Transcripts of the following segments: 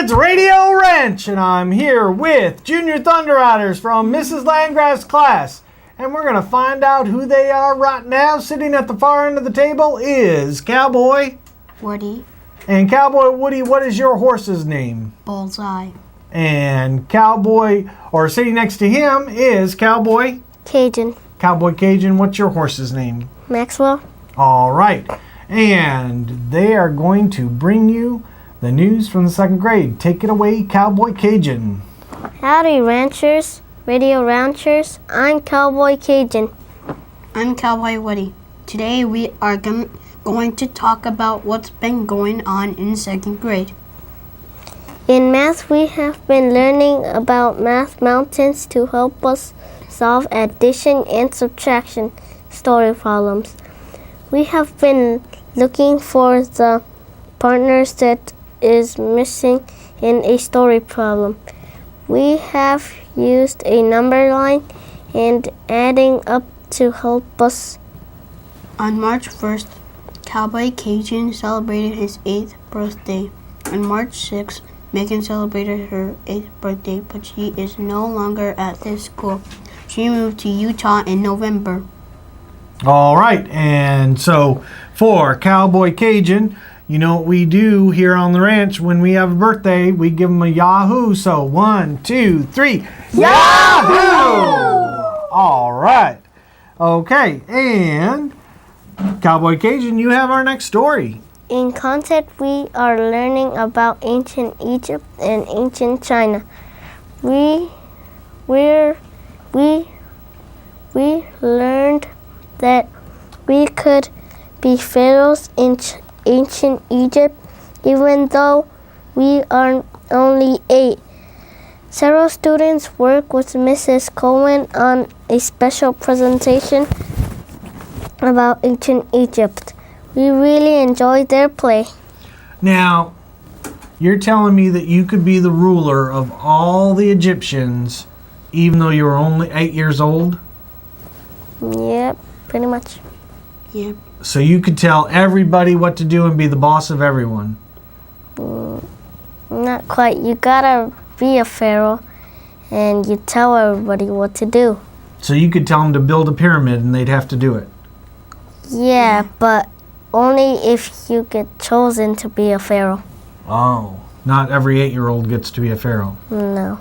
It's Radio Ranch, and I'm here with Junior Thunder Riders from Mrs. Landgraf's class. And we're going to find out who they are right now. Sitting at the far end of the table is Cowboy Woody. And Cowboy Woody, what is your horse's name? Bullseye. And Cowboy, or sitting next to him is Cowboy Cajun. Cowboy Cajun, what's your horse's name? Maxwell. All right. And they are going to bring you the news from the second grade. Take it away, Cowboy Cajun. Howdy, ranchers, radio ranchers. I'm Cowboy Cajun. I'm Cowboy Woody. Today we are going to talk about what's been going on in second grade. In math, we have been learning about math mountains to help us solve addition and subtraction story problems. We have been looking for the partners that is missing in a story problem. We have used a number line and adding up to help us. On March 1st, Cowboy Cajun celebrated his 8th birthday. On March 6th, Megan celebrated her 8th birthday, but she is no longer at this school. She moved to Utah in November. All right, and so for Cowboy Cajun, you know what we do here on the ranch when we have a birthday? We give them a Yahoo. So 1, 2, 3. Yahoo! All right. Okay, and Cowboy Cajun, you have our next story. In content, we are learning about ancient Egypt and ancient China. We learned that we could be pharaohs in ancient Egypt, even though we are only 8. Several students work with Mrs. Coleman on a special presentation about ancient Egypt. We really enjoyed their play. Now, you're telling me that you could be the ruler of all the Egyptians even though you were only 8 years old? Yep, pretty much. Yep. So you could tell everybody what to do and be the boss of everyone? Not quite. You gotta be a pharaoh and you tell everybody what to do. So you could tell them to build a pyramid and they'd have to do it? Yeah, but only if you get chosen to be a pharaoh. Oh, not every 8-year-old gets to be a pharaoh. No.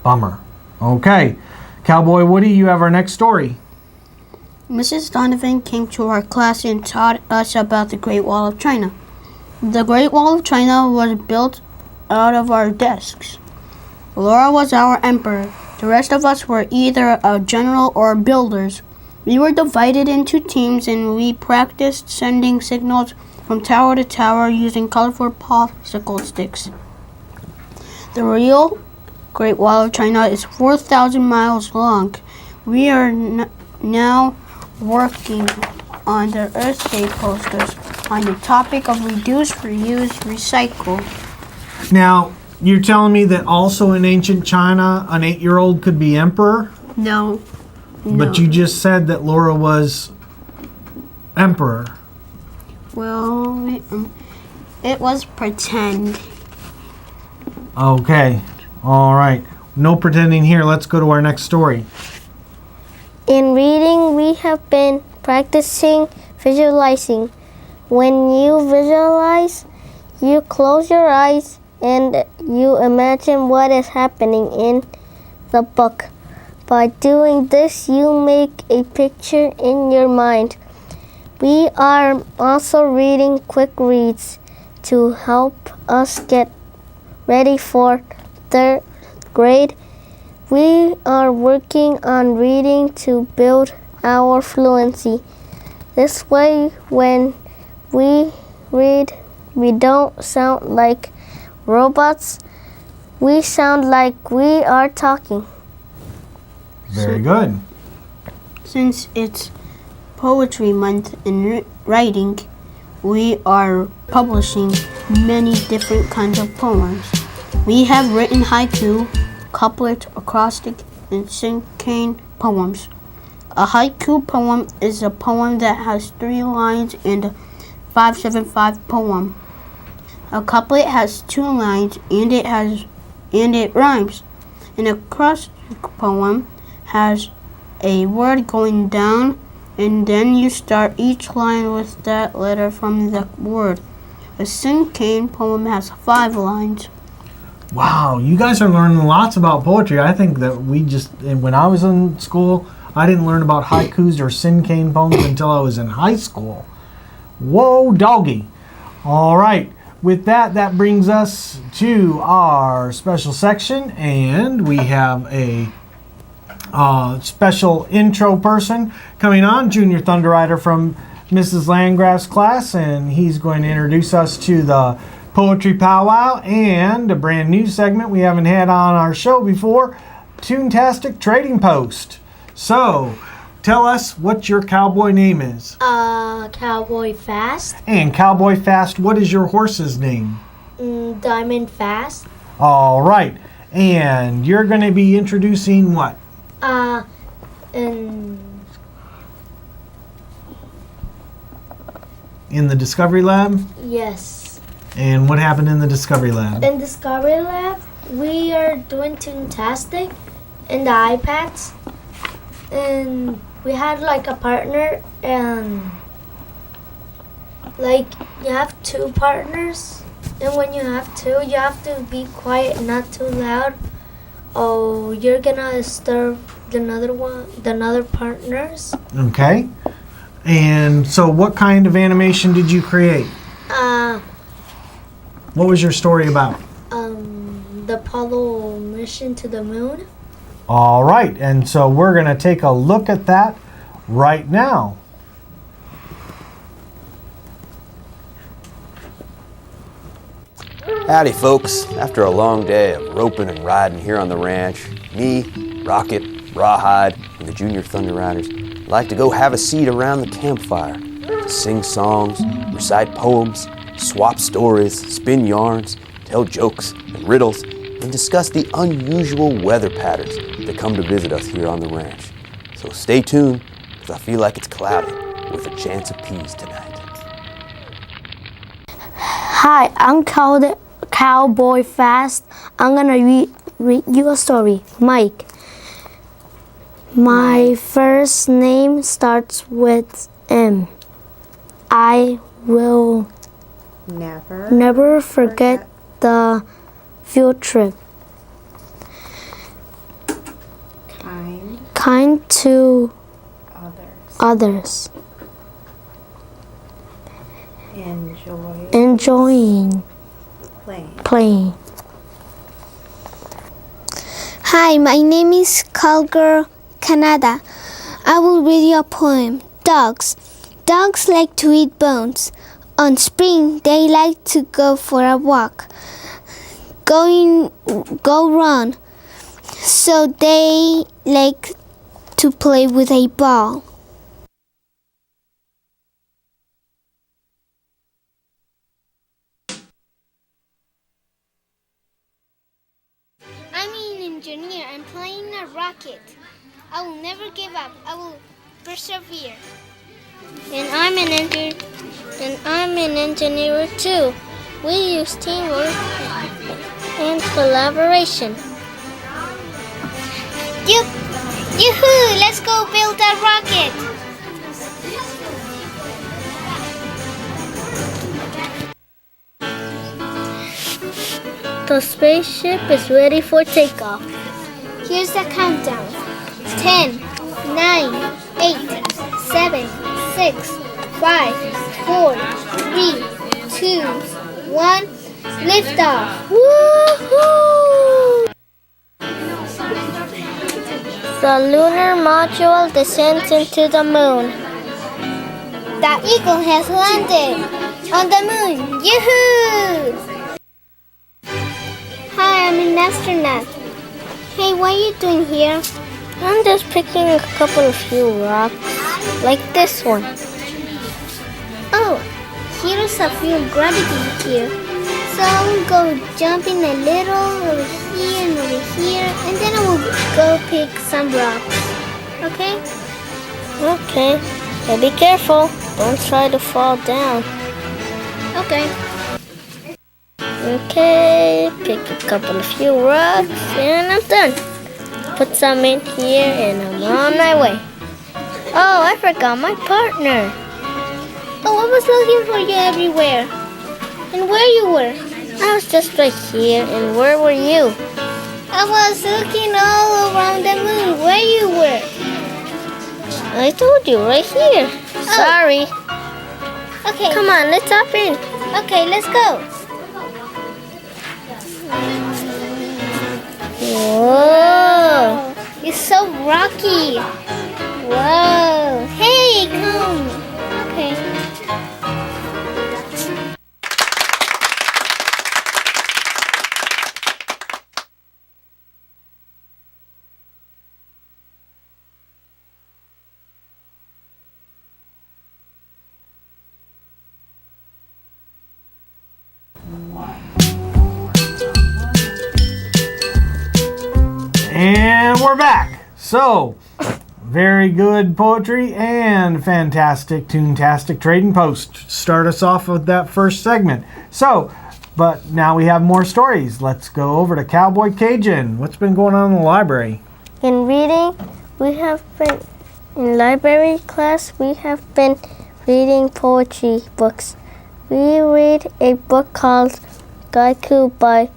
Bummer. Okay, Cowboy Woody, you have our next story. Mrs. Donovan came to our class and taught us about the Great Wall of China. The Great Wall of China was built out of our desks. Laura was our emperor. The rest of us were either a general or builders. We were divided into teams and we practiced sending signals from tower to tower using colorful popsicle sticks. The real Great Wall of China is 4,000 miles long. We are now working on the Earth Day posters on the topic of reduce, reuse, recycle. Now, you're telling me that also in ancient China, an 8-year-old could be emperor? No. But you just said that Laura was emperor. Well, it was pretend. Okay. All right. No pretending here. Let's go to our next story. In reading, we have been practicing visualizing. When you visualize, you close your eyes and you imagine what is happening in the book. By doing this, you make a picture in your mind. We are also reading quick reads to help us get ready for third grade. We are working on reading to build our fluency. This way, when we read, we don't sound like robots. We sound like we are talking. Very good. Since it's Poetry Month in writing, we are publishing many different kinds of poems. We have written haiku, couplet, acrostic, and cinquain poems. A haiku poem is a poem that has 3 lines and a 575 poem. A couplet has 2 lines and it rhymes. An acrostic poem has a word going down, and then you start each line with that letter from the word. A cinquain poem has 5 lines. Wow, you guys are learning lots about poetry. I think that when I was in school, I didn't learn about haikus or cinquain poems until I was in high school. Whoa, doggy. All right, with that brings us to our special section, and we have a special intro person coming on, Junior Thunder Rider from Mrs. Landgraf's class, and he's going to introduce us to the Poetry Powwow and a brand new segment we haven't had on our show before, Toontastic Trading Post. So, tell us what your cowboy name is. Cowboy Fast. And Cowboy Fast, what is your horse's name? Diamond Fast. All right, and you're going to be introducing what? In the Discovery Lab? Yes. And what happened in the Discovery Lab? In Discovery Lab, we are doing Toontastic in the iPads. And we had like a partner, and like you have 2 partners. And when you have 2, you have to be quiet, not too loud. Oh, you're gonna disturb the other partners. Okay. And so what kind of animation did you create? What was your story about? The Apollo mission to the moon. All right, and so we're going to take a look at that right now. Howdy folks, after a long day of roping and riding here on the ranch, me, Rocket, Rawhide, and the Junior Thunder Riders like to go have a seat around the campfire to sing songs, recite poems, swap stories, spin yarns, tell jokes and riddles, and discuss the unusual weather patterns that come to visit us here on the ranch. So stay tuned, because I feel like it's cloudy with a chance of peas tonight. Hi, I'm Cowboy Fast. I'm gonna read you a story. Mike. My first name starts with M. I will never forget the field trip. Kind to others. Enjoying playing. Hi, my name is Callgirl Canada. I will read you a poem. Dogs. Dogs like to eat bones. On spring, they like to go for a walk. Go run. So they like to play with a ball. I'm an engineer. I'm playing a rocket. I will never give up. I will persevere. And I'm an engineer too. We use teamwork and collaboration. Yoo-hoo! Let's go build a rocket. The spaceship is ready for takeoff. Here's the countdown. 10, 9, 8, 7, 6, 5, 4, 3, 2, 1. Liftoff. Woohoo! The lunar module descends into the moon. The eagle has landed on the moon. Yoo-hoo! Hi, I'm an astronaut. Hey, what are you doing here? I'm just picking a couple of few rocks, like this one. Oh, here's a few gravity here. So I will go jumping a little over here and over here, and then I will go pick some rocks. Okay? Okay, but be careful. Don't try to fall down. Okay. Okay, pick a few rocks, and I'm done. Put some in here, and I'm on my way. Oh, I forgot my partner. Oh, I was looking for you everywhere. And where you were? I was just right here, and where were you? I was looking all around the moon. Where you were? I told you, right here. Sorry. Okay. Come on, let's hop in. Okay, let's go. Whoa! It's so rocky. Whoa! Hey, come. Okay. And we're back. So, very good poetry and fantastic toontastic trading post. Start us off with that first segment. So, but now we have more stories. Let's go over to Cowboy Cajun. What's been going on in the library? In reading, in library class, we have been reading poetry books. We read a book called Gaiku by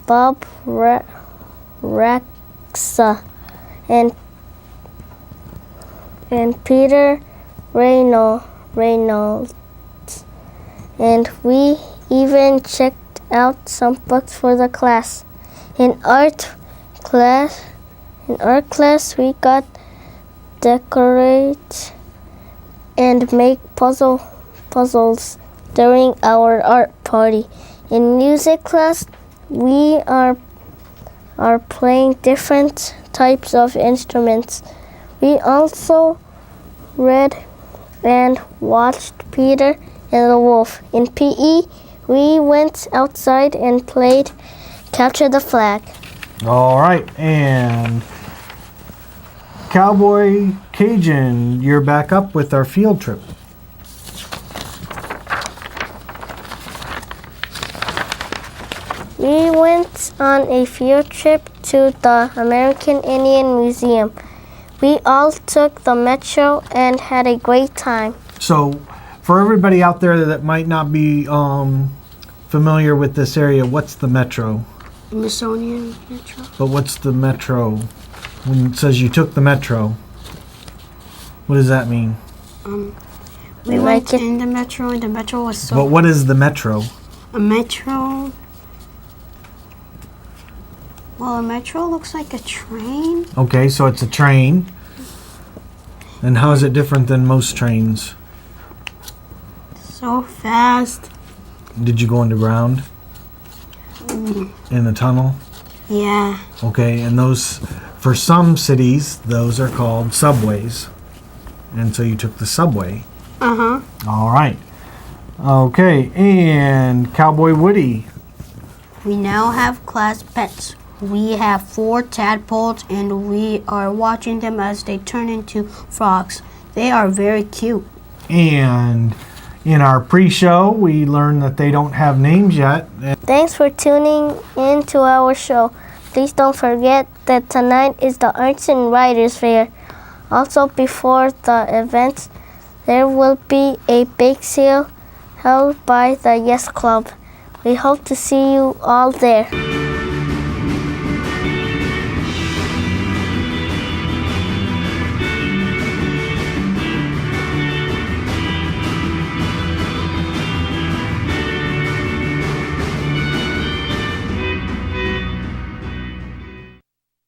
Bob Raxa and Peter Reynolds. And we even checked out some books for the class. In art class, we got decorate and make puzzles during our art party. In music class, we are playing different types of instruments. We also read and watched Peter and the Wolf. In PE, we went outside and played Capture the Flag. All right, and Cowboy Cajun, you're back up with our field trip. We went on a field trip to the American Indian Museum. We all took the metro and had a great time. So, for everybody out there that might not be familiar with this area, what's the metro? Smithsonian Metro. But what's the metro? When it says you took the metro, what does that mean? We went in the metro, and the metro was so... But what is the metro? A metro... Well, a metro looks like a train. Okay, so it's a train. And how is it different than most trains? So fast. Did you go underground? In the tunnel? Yeah. Okay, and those, for some cities, those are called subways. And so you took the subway. Uh-huh. All right. Okay, and Cowboy Woody. We now have class pets. We have 4 tadpoles, and we are watching them as they turn into frogs. They are very cute. And in our pre-show, we learned that they don't have names yet. Thanks for tuning in to our show. Please don't forget that tonight is the Arts and Writers Fair. Also, before the event, there will be a bake sale held by the Yes Club. We hope to see you all there.